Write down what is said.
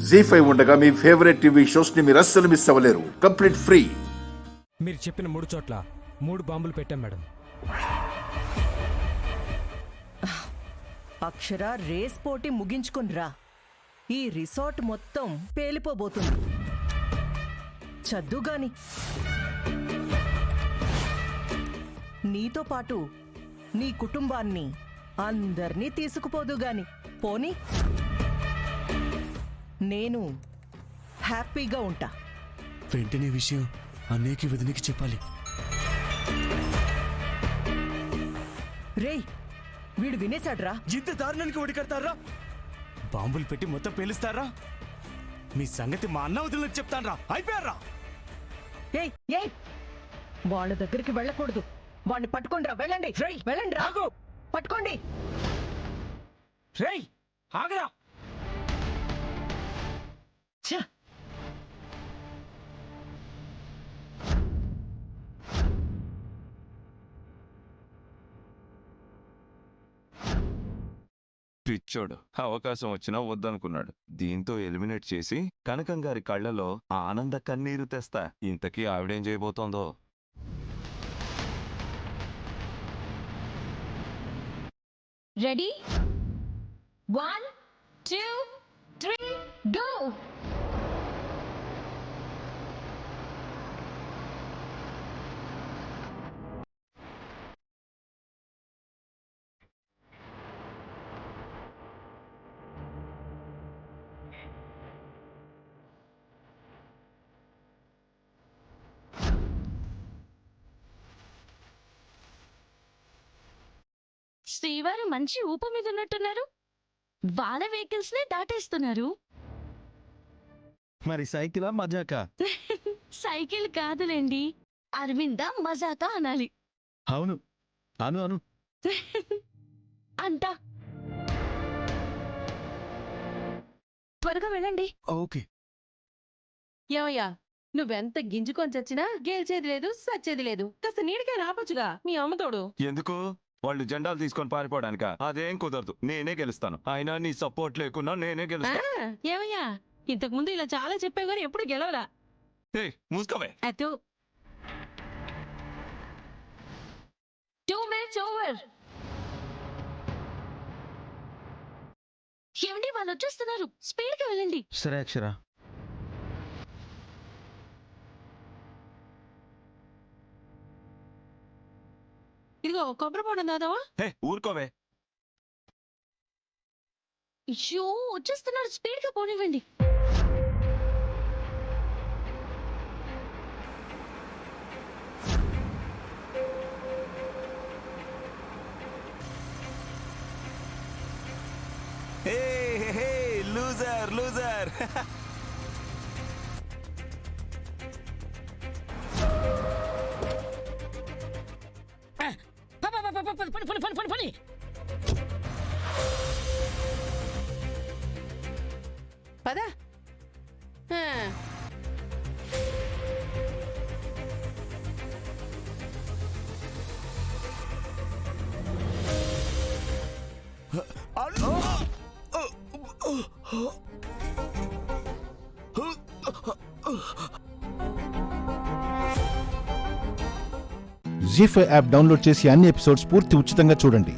జీ5 ఉండగా మీ favourite TV shows ని మీరు అస్సలు మిస్ అవ్వలేరు. Complete free. మీరు చెప్పిన 3 చోట్ల 3 బాంబులు పెట్టాం మేడం. అక్షర రేస్ పోటీ ముగించుకునిరా. ఈ రిసార్ట్ మొత్తం పేలిపోబోతుంది. చద్దుగాని నీతో పాటు నీ కుటుంబాన్ని అందర్నీ తీసుకుపోదు గాని పోని. నేను హ్యాపీగా ఉంటా. వెంటనే విషయం అన్నయ్యకి వదినికి చెప్పాలి. రేయ్, వీడు వినేశాడ్రా. ఇంత దారుణానికి ఒడికడతారా? బాంబులు పెట్టి మొత్తం పేలుస్తారా? మీ సంగతి మా అన్న వదిలికి చెప్తాన్రా. అయిపోయారా? ఏయ్ ఏయ్, వాళ్ళ దగ్గరికి వెళ్ళకూడదు. వాడిని పట్టుకోండి రా. వెళ్ళండి, వెళ్ళండి రా. పట్టుకోండి. రేయ్ ఆగరా. పిచ్చోడు అవకాశం వచ్చినా వద్దనుకున్నాడు. దీంతో ఎలిమినేట్ చేసి కనకం గారి కళ్ళలో ఆనంద కన్నీరు తెస్తా. ఇంతకీ ఆవిడేం చేయబోతోందో. Ready 1 2 3 go. శ్రీవారు మంచి ఊప మీద ఉన్నట్టున్నారు. వాళ్ళ వెహికల్స్ నే దాటేస్తున్నారు. మరి సైకిలా మజాకా? సైకిల్ కాదులేండి, అరవింద మజాకా అనాలి. అవును అను అను అంట. త్వరగా వెళ్ళండి. ఓకే. ఏమయ్యా, నువ్వెంత గింజుకొని చచ్చినా గెలిచేది లేదు, సచ్చేది లేదు. కాస్త నీడిగా రాపొచ్చుగా మీ అమ్మతోడు. ఎందుకు? వాళ్ళు జెండాలు తీసుకొని పారిపోవడానిక? అదేం కుదరదు. నేనే గెలుస్తాను. అయినా నీ సపోర్ట్ లేకున్నా నేనే గెలుస్తాను. ఏమయ్యా, ఇంతకు ముందు ఇలా చాలా చెప్పావు కానీ ఎప్పుడు గెలవలా. మూసుకోవే. అతో 2 minutes ఓవర్. ఏమండి, వాళ్ళు వచ్చేస్తున్నారు. స్పీడ్ గా వెళ్ళండి. సరే అక్షర. ఇదిగో కొబ్బరి పొడం దాదావా? ఊరుకోవే. అయ్యో, వచ్చేస్తున్నారు. స్పీడ్ గా పోనివ్వండి. Loser loser. పదా. జీ5 యాప్ డౌన్లోడ్ చేసి అన్ని ఎపిసోడ్స్ పూర్తి ఉచితంగా చూడండి.